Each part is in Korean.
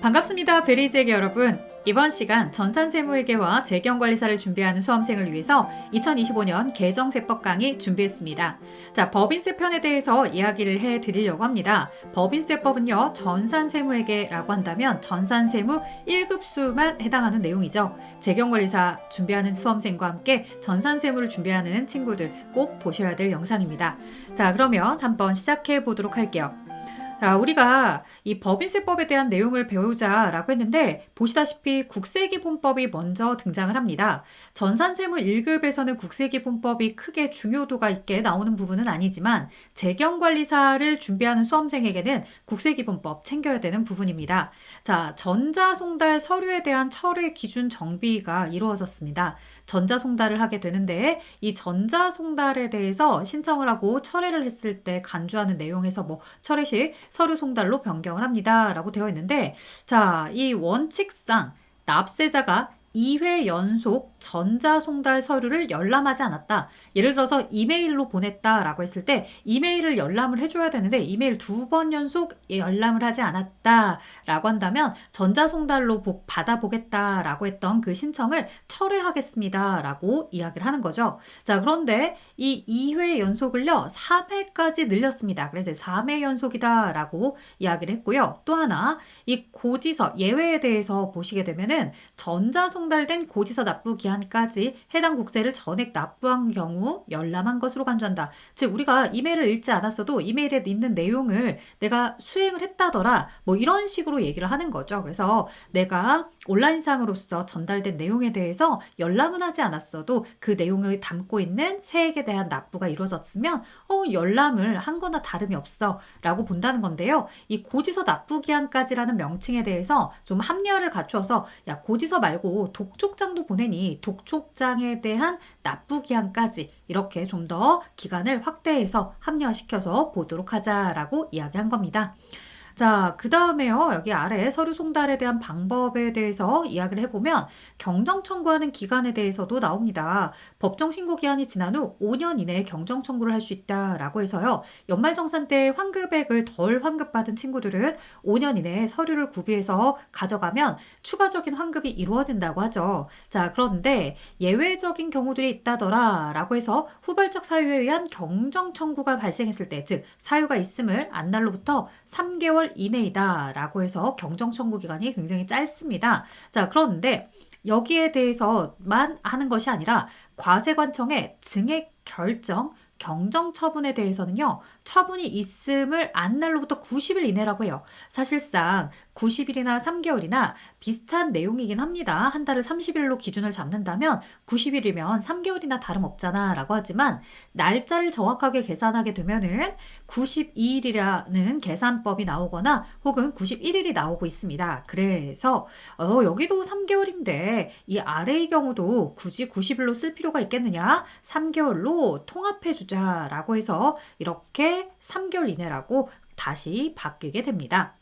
반갑습니다. 베리지에게 여러분. 이번 시간 전산세무회계와 재경관리사를 준비하는 수험생을 위해서 2025년 개정세법 강의 준비했습니다. 자, 법인세 편에 대해서 이야기를 해드리려고 합니다. 법인세법은요, 전산세무회계라고 한다면 전산세무 1급수만 해당하는 내용이죠. 재경관리사 준비하는 수험생과 함께 전산세무를 준비하는 친구들 꼭 보셔야 될 영상입니다. 자, 그러면 한번 시작해 보도록 할게요. 자, 우리가 이 법인세법에 대한 내용을 배우자라고 했는데 보시다시피 국세기본법이 먼저 등장을 합니다. 전산세무 1급에서는 국세기본법이 크게 중요도가 있게 나오는 부분은 아니지만 재경관리사를 준비하는 수험생에게는 국세기본법 챙겨야 되는 부분입니다. 자, 전자송달 서류에 대한 철회 기준 정비가 이루어졌습니다. 전자송달을 하게 되는데 이 전자송달에 대해서 신청을 하고 철회를 했을 때 간주하는 내용에서 뭐 철회 시 서류 송달로 변경을 합니다. 라고 되어 있는데, 자, 이 원칙상 납세자가 2회 연속 전자송달 서류를 열람하지 않았다. 예를 들어서 이메일로 보냈다라고 했을 때 이메일을 열람을 해줘야 되는데 이메일 2번 연속 열람을 하지 않았다라고 한다면 전자송달로 받아보겠다라고 했던 그 신청을 철회하겠습니다라고 이야기를 하는 거죠. 자, 그런데 이 2회 연속을요 3회까지 늘렸습니다. 그래서 3회 연속이다라고 이야기를 했고요. 또 하나 이 고지서 예외에 대해서 보시게 되면은 전자송달된 고지서 납부 기한까지 해당 국세를 전액 납부한 경우 열람한 것으로 간주한다. 즉 우리가 이메일을 읽지 않았어도 이메일에 있는 내용을 내가 수행을 했다더라 뭐 이런 식으로 얘기를 하는 거죠. 그래서 내가 온라인상으로서 전달된 내용에 대해서 열람은 하지 않았어도 그 내용을 담고 있는 세액에 대한 납부가 이루어졌으면 열람을 한 거나 다름이 없어 라고 본다는 건데요. 이 고지서 납부 기한까지라는 명칭에 대해서 좀 합리화를 갖추어서 야, 고지서 말고 독촉장도 보내니 독촉장에 대한 납부 기한까지 이렇게 좀 더 기간을 확대해서 합리화시켜서 보도록 하자라고 이야기한 겁니다. 자, 그 다음에요. 여기 아래 서류 송달에 대한 방법에 대해서 이야기를 해보면 경정 청구하는 기간에 대해서도 나옵니다. 법정 신고 기한이 지난 후 5년 이내에 경정 청구를 할 수 있다라고 해서요. 연말정산 때 환급액을 덜 환급받은 친구들은 5년 이내에 서류를 구비해서 가져가면 추가적인 환급이 이루어진다고 하죠. 자, 그런데 예외적인 경우들이 있다더라라고 해서 후발적 사유에 의한 경정 청구가 발생했을 때, 즉 사유가 있음을 안 날로부터 3개월 이내이다 라고 해서 경정 청구 기간이 굉장히 짧습니다. 자, 그런데 여기에 대해서만 하는 것이 아니라 과세관청의 증액 결정 경정 처분에 대해서는요, 처분이 있음을 안 날로부터 90일 이내라고 해요. 사실상 90일이나 3개월이나 비슷한 내용이긴 합니다. 한 달을 30일로 기준을 잡는다면 90일이면 3개월이나 다름없잖아 라고 하지만 날짜를 정확하게 계산하게 되면은 92일이라는 계산법이 나오거나 혹은 91일이 나오고 있습니다. 그래서 여기도 3개월인데 이 아래의 경우도 굳이 90일로 쓸 필요가 있겠느냐? 3개월로 통합해 주자라고 해서 이렇게 3개월 이내라고 다시 바뀌게 됩니다.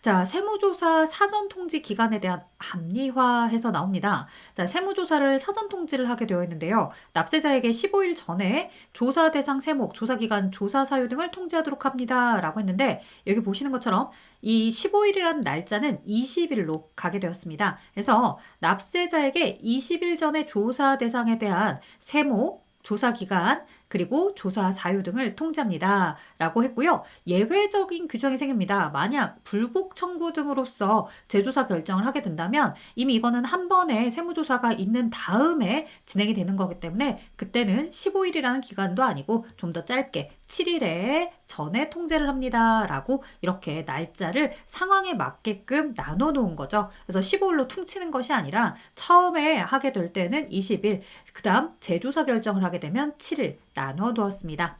자, 세무조사 사전통지 기간에 대한 합리화해서 나옵니다. 자, 세무조사를 사전통지를 하게 되어 있는데요. 납세자에게 15일 전에 조사 대상 세목, 조사 기간, 조사 사유 등을 통지하도록 합니다. 라고 했는데 여기 보시는 것처럼 이 15일이라는 날짜는 20일로 가게 되었습니다. 그래서 납세자에게 20일 전에 조사 대상에 대한 세목, 조사 기간, 그리고 조사 사유 등을 통지합니다. 라고 했고요. 예외적인 규정이 생깁니다. 만약 불복 청구 등으로서 재조사 결정을 하게 된다면 이미 이거는 한 번에 세무조사가 있는 다음에 진행이 되는 거기 때문에 그때는 15일이라는 기간도 아니고 좀 더 짧게 7일에 전에 통제를 합니다. 라고 이렇게 날짜를 상황에 맞게끔 나눠 놓은 거죠. 그래서 15일로 퉁치는 것이 아니라 처음에 하게 될 때는 20일, 그 다음 재조사 결정을 하게 되면 7일 나눠 두었습니다.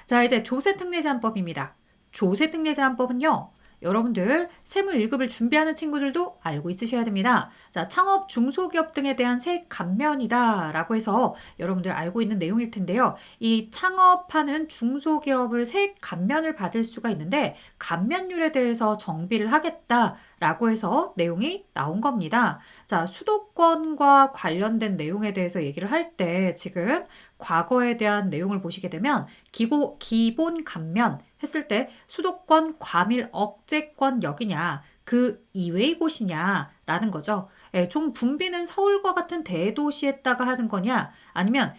자, 이제 조세특례제한법입니다. 조세특례제한법은요. 여러분들 세무 1급을 준비하는 친구들도 알고 있으셔야 됩니다. 자, 창업 중소기업 등에 대한 세액 감면이다 라고 해서 여러분들 알고 있는 내용일 텐데요. 이 창업하는 중소기업을 세액 감면을 받을 수가 있는데 감면율에 대해서 정비를 하겠다 라고 해서 내용이 나온 겁니다. 자, 수도권과 관련된 내용에 대해서 얘기를 할 때 지금 과거에 대한 내용을 보시게 되면 기본 감면 했을 때 수도권 과밀 억제권역이냐 그 이외의 곳이냐라는 거죠. 예, 총 붐비는 서울과 같은 대도시에다가 하는 거냐, 아니면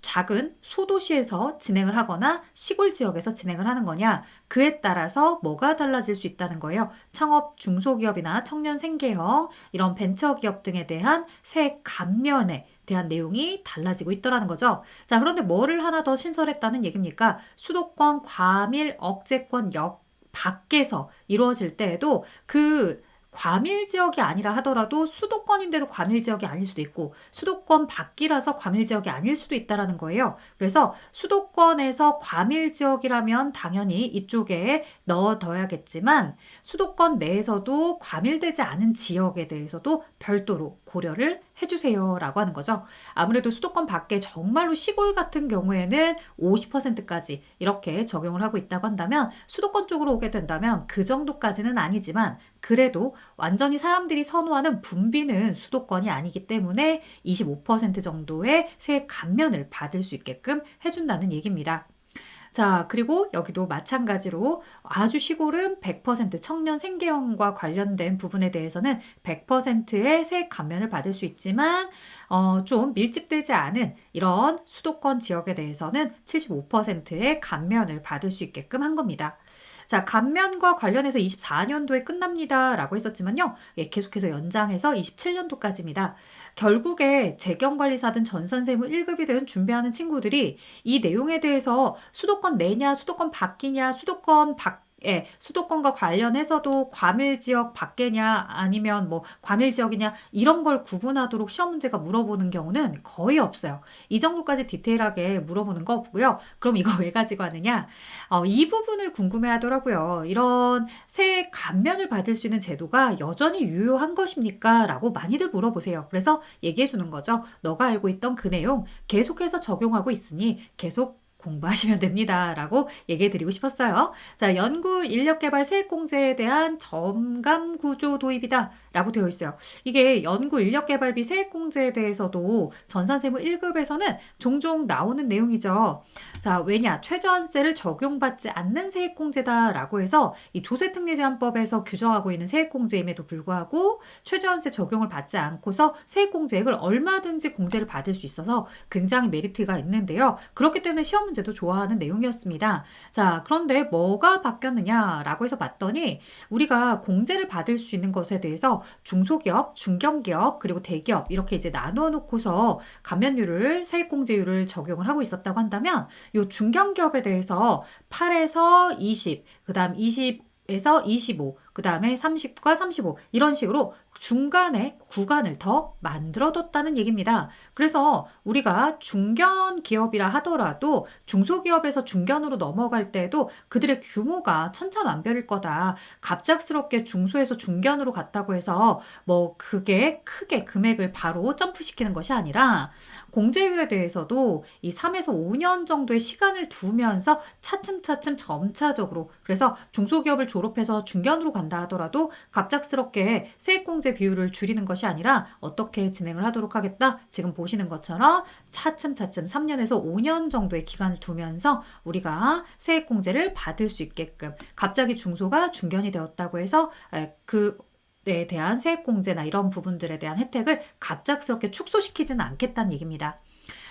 작은 소도시에서 진행을 하거나 시골 지역에서 진행을 하는 거냐, 그에 따라서 뭐가 달라질 수 있다는 거예요. 창업 중소기업이나 청년 생계형 이런 벤처기업 등에 대한 세액 감면에 대한 내용이 달라지고 있더라는 거죠. 자, 그런데 뭐를 하나 더 신설했다는 얘기입니까? 수도권 과밀 억제권 역 밖에서 이루어질 때에도 그 과밀 지역이 아니라 하더라도 수도권인데도 과밀 지역이 아닐 수도 있고, 수도권 밖이라서 과밀 지역이 아닐 수도 있다라는 거예요. 그래서 수도권에서 과밀 지역이라면 당연히 이쪽에 넣어둬야겠지만, 수도권 내에서도 과밀되지 않은 지역에 대해서도 별도로 고려를 해주세요라고 하는 거죠. 아무래도 수도권 밖에 정말로 시골 같은 경우에는 50%까지 이렇게 적용을 하고 있다고 한다면, 수도권 쪽으로 오게 된다면 그 정도까지는 아니지만, 그래도 완전히 사람들이 선호하는 붐비는 수도권이 아니기 때문에 25% 정도의 세액 감면을 받을 수 있게끔 해준다는 얘기입니다. 자, 그리고 여기도 마찬가지로 아주 시골은 100% 청년 생계형과 관련된 부분에 대해서는 100%의 세액 감면을 받을 수 있지만, 좀 밀집되지 않은 이런 수도권 지역에 대해서는 75%의 감면을 받을 수 있게끔 한 겁니다. 자, 감면과 관련해서 24년도에 끝납니다 라고 했었지만요. 예, 계속해서 연장해서 27년도까지입니다. 결국에 재경관리사든 전산세무 1급이 되는 준비하는 친구들이 이 내용에 대해서 수도권 내냐, 수도권 밖이냐, 수도권과 관련해서도 과밀 지역 밖이냐 아니면 뭐 과밀 지역이냐 이런 걸 구분하도록 시험 문제가 물어보는 경우는 거의 없어요. 이 정도까지 디테일하게 물어보는 거 없고요. 그럼 이거 왜 가지고 하느냐? 이 부분을 궁금해 하더라고요. 이런 세액 감면을 받을 수 있는 제도가 여전히 유효한 것입니까? 라고 많이들 물어보세요. 그래서 얘기해 주는 거죠. 너가 알고 있던 그 내용 계속해서 적용하고 있으니 계속 공부하시면 됩니다. 라고 얘기해 드리고 싶었어요. 자, 연구 인력개발 세액공제에 대한 점감구조 도입이다. 라고 되어 있어요. 이게 연구 인력개발비 세액공제에 대해서도 전산세무 1급에서는 종종 나오는 내용이죠. 자, 왜냐? 최저한세를 적용받지 않는 세액공제다라고 해서 이 조세특례제한법에서 규정하고 있는 세액공제임에도 불구하고 최저한세 적용을 받지 않고서 세액공제액을 얼마든지 공제를 받을 수 있어서 굉장히 메리트가 있는데요. 그렇기 때문에 시험 문제도 좋아하는 내용이었습니다. 자, 그런데 뭐가 바뀌었느냐라고 해서 봤더니 우리가 공제를 받을 수 있는 것에 대해서 중소기업, 중견기업, 그리고 대기업 이렇게 이제 나누어 놓고서 감면율을, 세액공제율을 적용을 하고 있었다고 한다면 이 중견기업에 대해서 8에서 20, 그 다음 20에서 25, 그 다음에 30과 35 이런 식으로 중간에 구간을 더 만들어뒀다는 얘기입니다. 그래서 우리가 중견 기업이라 하더라도 중소기업에서 중견으로 넘어갈 때도 그들의 규모가 천차만별일 거다. 갑작스럽게 중소에서 중견으로 갔다고 해서 뭐 그게 크게 금액을 바로 점프시키는 것이 아니라 공제율에 대해서도 이 3에서 5년 정도의 시간을 두면서 차츰차츰 점차적으로, 그래서 중소기업을 졸업해서 중견으로 간다 하더라도 갑작스럽게 세액공제 비율을 줄이는 것이 아니라 어떻게 진행을 하도록 하겠다. 지금 보시는 것처럼 차츰차츰 3년에서 5년 정도의 기간을 두면서 우리가 세액공제를 받을 수 있게끔, 갑자기 중소가 중견이 되었다고 해서 에 대한 세액공제나 이런 부분들에 대한 혜택을 갑작스럽게 축소시키지는 않겠다는 얘기입니다.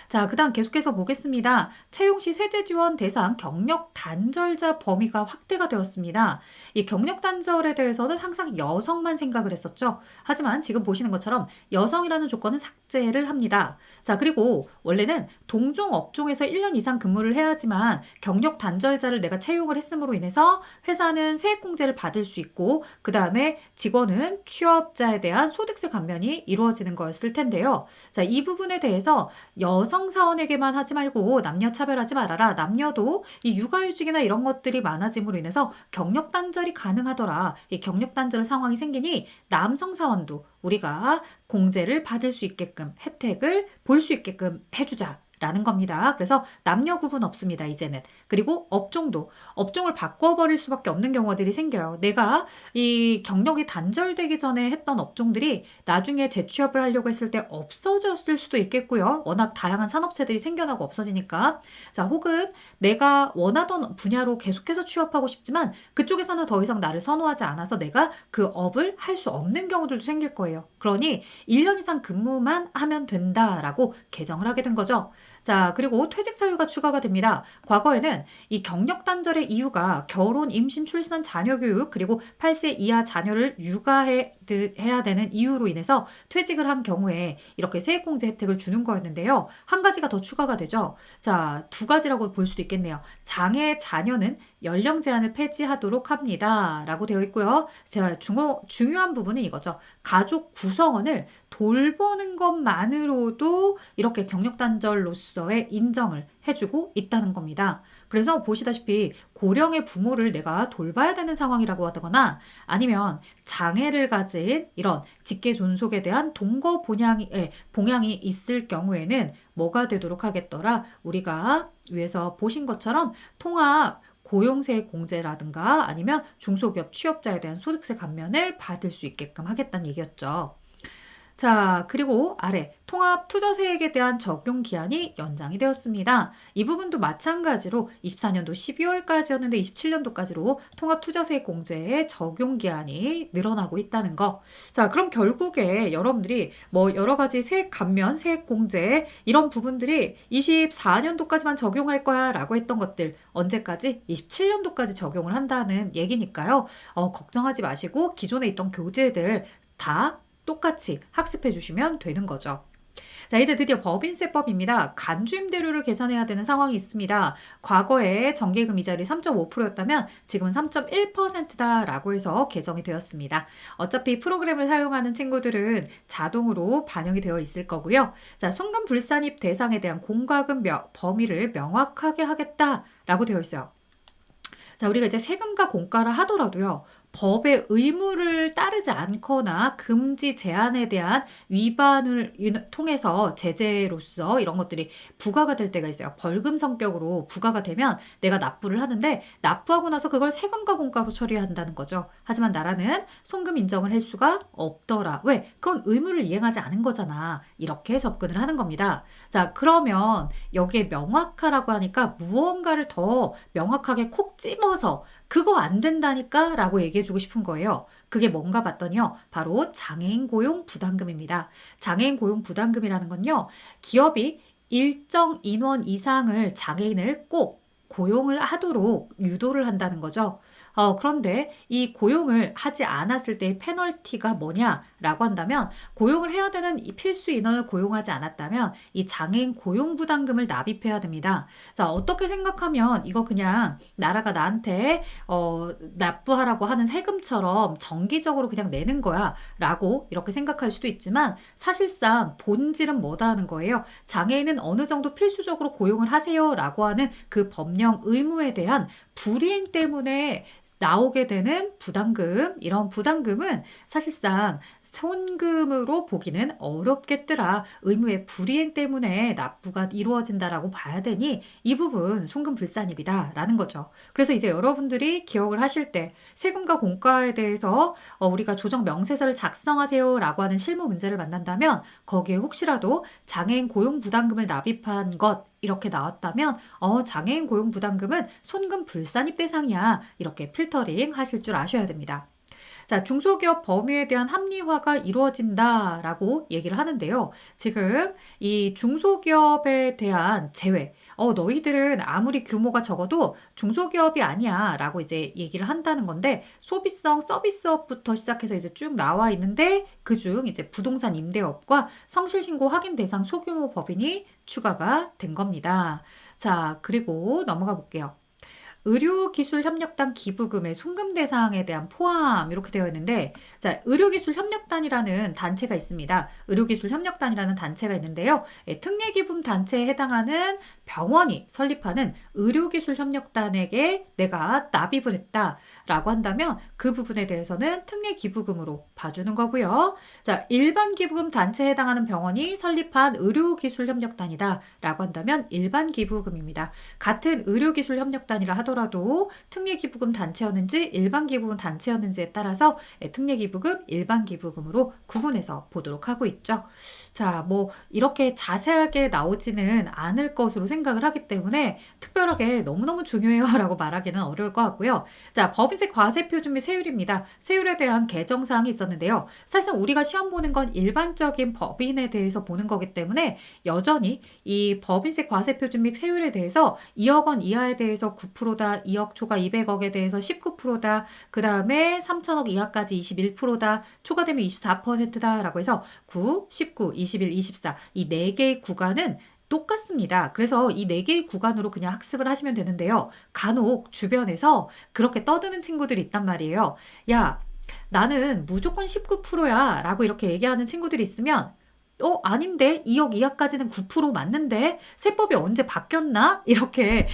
자, 그 다음 계속해서 보겠습니다. 채용시 세제 지원 대상 경력 단절자 범위가 확대가 되었습니다. 이 경력 단절에 대해서는 항상 여성만 생각을 했었죠. 하지만 지금 보시는 것처럼 여성이라는 조건은 삭제를 합니다. 자, 그리고 원래는 동종 업종에서 1년 이상 근무를 해야지만 경력 단절자를 내가 채용을 했음으로 인해서 회사는 세액공제를 받을 수 있고, 그 다음에 직원은 취업자에 대한 소득세 감면이 이루어지는 거였을 텐데요. 자, 이 부분에 대해서 여성 사원에게만 하지 말고 남녀 차별하지 말아라. 남녀도 이 육아휴직이나 이런 것들이 많아짐으로 인해서 경력 단절이 가능하더라. 이 경력 단절 상황이 생기니 남성 사원도 우리가 공제를 받을 수 있게끔, 혜택을 볼 수 있게끔 해주자. 라는 겁니다. 그래서 남녀 구분 없습니다, 이제는. 그리고 업종을 바꿔버릴 수밖에 없는 경우들이 생겨요. 내가 이 경력이 단절되기 전에 했던 업종들이 나중에 재취업을 하려고 했을 때 없어졌을 수도 있겠고요. 워낙 다양한 산업체들이 생겨나고 없어지니까. 자, 혹은 내가 원하던 분야로 계속해서 취업하고 싶지만 그쪽에서는 더 이상 나를 선호하지 않아서 내가 그 업을 할 수 없는 경우들도 생길 거예요. 그러니 1년 이상 근무만 하면 된다라고 개정을 하게 된 거죠. 자, 그리고 퇴직 사유가 추가가 됩니다. 과거에는 이 경력 단절의 이유가 결혼, 임신, 출산, 자녀 교육, 그리고 8세 이하 자녀를 육아해야 되는 이유로 인해서 퇴직을 한 경우에 이렇게 세액공제 혜택을 주는 거였는데요. 한 가지가 더 추가가 되죠. 자, 두 가지라고 볼 수도 있겠네요. 장애 자녀는 연령 제한을 폐지하도록 합니다. 라고 되어 있고요. 제가 중요한 부분은 이거죠. 가족 구성원을 돌보는 것만으로도 이렇게 경력 단절로서의 인정을 해주고 있다는 겁니다. 그래서 보시다시피 고령의 부모를 내가 돌봐야 되는 상황이라고 하거나 아니면 장애를 가진 이런 직계 존속에 대한 동거 봉양이 있을 경우에는 뭐가 되도록 하겠더라? 우리가 위에서 보신 것처럼 통합 고용세 공제라든가 아니면 중소기업 취업자에 대한 소득세 감면을 받을 수 있게끔 하겠다는 얘기였죠. 자, 그리고 아래 통합투자세액에 대한 적용 기한이 연장이 되었습니다. 이 부분도 마찬가지로 24년도 12월까지였는데 27년도까지로 통합투자세액 공제의 적용 기한이 늘어나고 있다는 거. 자, 그럼 결국에 여러분들이 뭐 여러 가지 세액 감면, 세액 공제 이런 부분들이 24년도까지만 적용할 거야 라고 했던 것들 언제까지? 27년도까지 적용을 한다는 얘기니까요. 걱정하지 마시고 기존에 있던 교재들 다 똑같이 학습해 주시면 되는 거죠. 자, 이제 드디어 법인세법입니다. 간주임대료를 계산해야 되는 상황이 있습니다. 과거에 정기예금 이자율이 3.5%였다면 지금은 3.1%다라고 해서 개정이 되었습니다. 어차피 프로그램을 사용하는 친구들은 자동으로 반영이 되어 있을 거고요. 자, 송금 불산입 대상에 대한 공과금 범위를 명확하게 하겠다라고 되어 있어요. 자, 우리가 이제 세금과 공과를 하더라도요. 법의 의무를 따르지 않거나 금지 제한에 대한 위반을 통해서 제재로서 이런 것들이 부과가 될 때가 있어요. 벌금 성격으로 부과가 되면 내가 납부를 하는데 납부하고 나서 그걸 세금과 공과로 처리한다는 거죠. 하지만 나라는 송금 인정을 할 수가 없더라. 왜? 그건 의무를 이행하지 않은 거잖아. 이렇게 접근을 하는 겁니다. 자, 그러면 여기에 명확하라고 하니까 무언가를 더 명확하게 콕 집어서 그거 안 된다니까 라고 얘기해주고 싶은 거예요. 그게 뭔가 봤더니요. 바로 장애인 고용 부담금입니다. 장애인 고용 부담금이라는 건요. 기업이 일정 인원 이상을 장애인을 꼭 고용을 하도록 유도를 한다는 거죠. 그런데 이 고용을 하지 않았을 때의 페널티가 뭐냐라고 한다면 고용을 해야 되는 이 필수 인원을 고용하지 않았다면 이 장애인 고용 부담금을 납입해야 됩니다. 자, 어떻게 생각하면 이거 그냥 나라가 나한테 납부하라고 하는 세금처럼 정기적으로 그냥 내는 거야 라고 이렇게 생각할 수도 있지만 사실상 본질은 뭐다라는 거예요. 장애인은 어느 정도 필수적으로 고용을 하세요 라고 하는 그 법령 의무에 대한 불이행 때문에 나오게 되는 부담금, 이런 부담금은 사실상 손금으로 보기는 어렵겠더라. 의무의 불이행 때문에 납부가 이루어진다라고 봐야 되니 이 부분 송금 불산입이다라는 거죠. 그래서 이제 여러분들이 기억을 하실 때 세금과 공과에 대해서 우리가 조정 명세서를 작성하세요라고 하는 실무 문제를 만난다면 거기에 혹시라도 장애인 고용 부담금을 납입한 것 이렇게 나왔다면 장애인 고용 부담금은 손금 불산입 대상이야. 이렇게 필터링 하실 줄 아셔야 됩니다. 자, 중소기업 범위에 대한 합리화가 이루어진다라고 얘기를 하는데요. 지금 이 중소기업에 대한 제외, 너희들은 아무리 규모가 적어도 중소기업이 아니야 라고 이제 얘기를 한다는 건데 소비성 서비스업부터 시작해서 이제 쭉 나와 있는데 그중 이제 부동산 임대업과 성실신고 확인 대상 소규모 법인이 추가가 된 겁니다. 자, 그리고 넘어가 볼게요. 의료기술협력단 기부금의 송금 대상에 대한 포함 이렇게 되어 있는데 자, 의료기술협력단이라는 단체가 있습니다. 의료기술협력단이라는 단체가 있는데요. 특례기금 단체에 해당하는 병원이 설립하는 의료기술협력단에게 내가 납입을 했다라고 한다면 그 부분에 대해서는 특례기부금으로 봐주는 거고요. 자, 일반 기부금 단체에 해당하는 병원이 설립한 의료기술협력단이다 라고 한다면 일반 기부금입니다. 같은 의료기술협력단이라 하더라도 특례기부금 단체였는지 일반 기부금 단체였는지에 따라서 특례기부금, 일반 기부금으로 구분해서 보도록 하고 있죠. 자, 뭐 이렇게 자세하게 나오지는 않을 것으로 생각을 하기 때문에 특별하게 너무너무 중요해요 라고 말하기는 어려울 것 같고요. 자, 법인세 과세표준 및 세율입니다. 세율에 대한 개정사항이 있었는데요. 사실상 우리가 시험 보는 건 일반적인 법인에 대해서 보는 거기 때문에 여전히 이 법인세 과세표준 및 세율에 대해서 2억 원 이하에 대해서 9%다, 2억 초과 200억에 대해서 19%다, 그 다음에 3천억 이하까지 21%다, 초과되면 24%다 라고 해서 9, 19, 21, 24 이 4개의 구간은 똑같습니다. 그래서 이 4개의 구간으로 그냥 학습을 하시면 되는데요. 간혹 주변에서 그렇게 떠드는 친구들이 있단 말이에요. 야, 나는 무조건 19%야 라고 이렇게 얘기하는 친구들이 있으면 아닌데 2억 이하까지는 9% 맞는데 세법이 언제 바뀌었나? 이렇게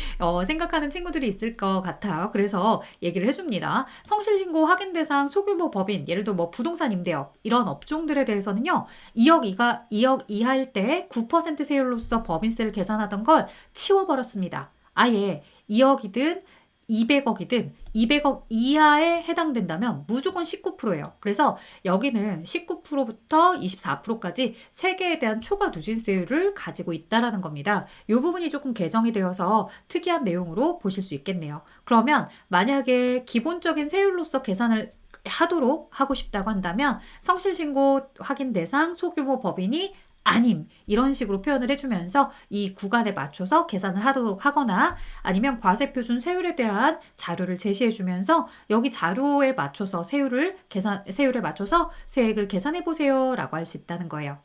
생각하는 친구들이 있을 것 같아요. 그래서 얘기를 해줍니다. 성실신고 확인 대상 소규모 법인, 예를 들어 뭐 부동산 임대업 이런 업종들에 대해서는요. 2억 이하일 때 9% 세율로서 법인세를 계산하던 걸 치워버렸습니다. 아예 2억이든 200억이든 200억 이하에 해당된다면 무조건 19%예요. 그래서 여기는 19%부터 24%까지 3개에 대한 초과 누진세율을 가지고 있다라는 겁니다. 이 부분이 조금 개정이 되어서 특이한 내용으로 보실 수 있겠네요. 그러면 만약에 기본적인 세율로서 계산을 하도록 하고 싶다고 한다면 성실신고 확인 대상 소규모 법인이 아님 이런 식으로 표현을 해주면서 이 구간에 맞춰서 계산을 하도록 하거나 아니면 과세표준 세율에 대한 자료를 제시해주면서 여기 자료에 맞춰서 세율에 맞춰서 세액을 계산해 보세요 라고 할 수 있다는 거예요.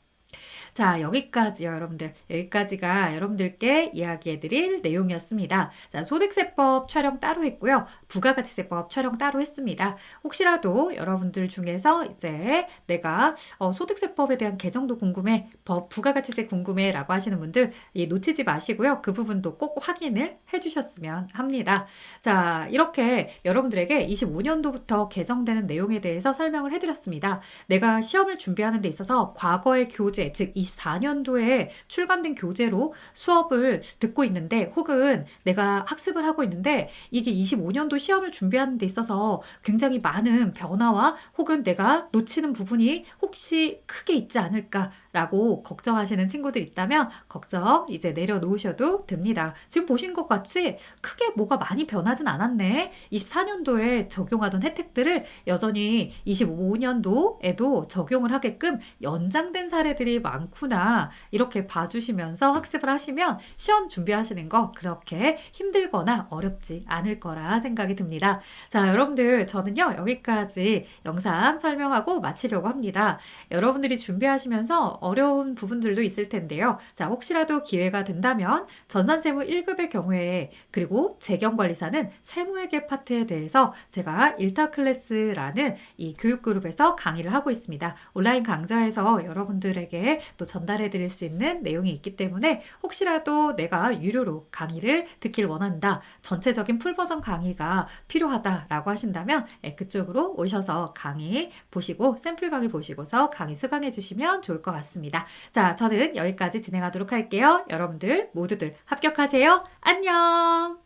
자, 여기까지요, 여러분들. 여기까지가 여러분들께 이야기해드릴 내용이었습니다. 자, 소득세법 촬영 따로 했고요. 부가가치세법 촬영 따로 했습니다. 혹시라도 여러분들 중에서 이제 내가 소득세법에 대한 개정도 궁금해, 부가가치세 궁금해 라고 하시는 분들 놓치지 마시고요. 그 부분도 꼭 확인을 해주셨으면 합니다. 자, 이렇게 여러분들에게 25년도부터 개정되는 내용에 대해서 설명을 해드렸습니다. 내가 시험을 준비하는 데 있어서 과거의 교재, 즉 24년도에 출간된 교재로 수업을 듣고 있는데 혹은 내가 학습을 하고 있는데 이게 25년도 시험을 준비하는 데 있어서 굉장히 많은 변화와 혹은 내가 놓치는 부분이 혹시 크게 있지 않을까라고 걱정하시는 친구들 있다면 걱정 이제 내려놓으셔도 됩니다. 지금 보신 것 같이 크게 뭐가 많이 변하진 않았네. 24년도에 적용하던 혜택들을 여전히 25년도에도 적용을 하게끔 연장된 사례들이 많구나 이렇게 봐주시면서 학습을 하시면 시험 준비하시는 거 그렇게 힘들거나 어렵지 않을 거라 생각이 듭니다. 자, 여러분들 저는요 여기까지 영상 설명하고 마치려고 합니다. 여러분들이 준비하시면서 어려운 부분들도 있을 텐데요. 자, 혹시라도 기회가 된다면 전산세무 1급의 경우에 그리고 재경관리사는 세무회계 파트에 대해서 제가 1타 클래스라는 이 교육그룹에서 강의를 하고 있습니다. 온라인 강좌에서 여러분들에게 또 전달해 드릴 수 있는 내용이 있기 때문에 혹시라도 내가 유료로 강의를 듣길 원한다, 전체적인 풀버전 강의가 필요하다라고 하신다면 그쪽으로 오셔서 강의 보시고 샘플 강의 보시고서 강의 수강해 주시면 좋을 것 같습니다. 자, 저는 여기까지 진행하도록 할게요. 여러분들 모두들 합격하세요. 안녕!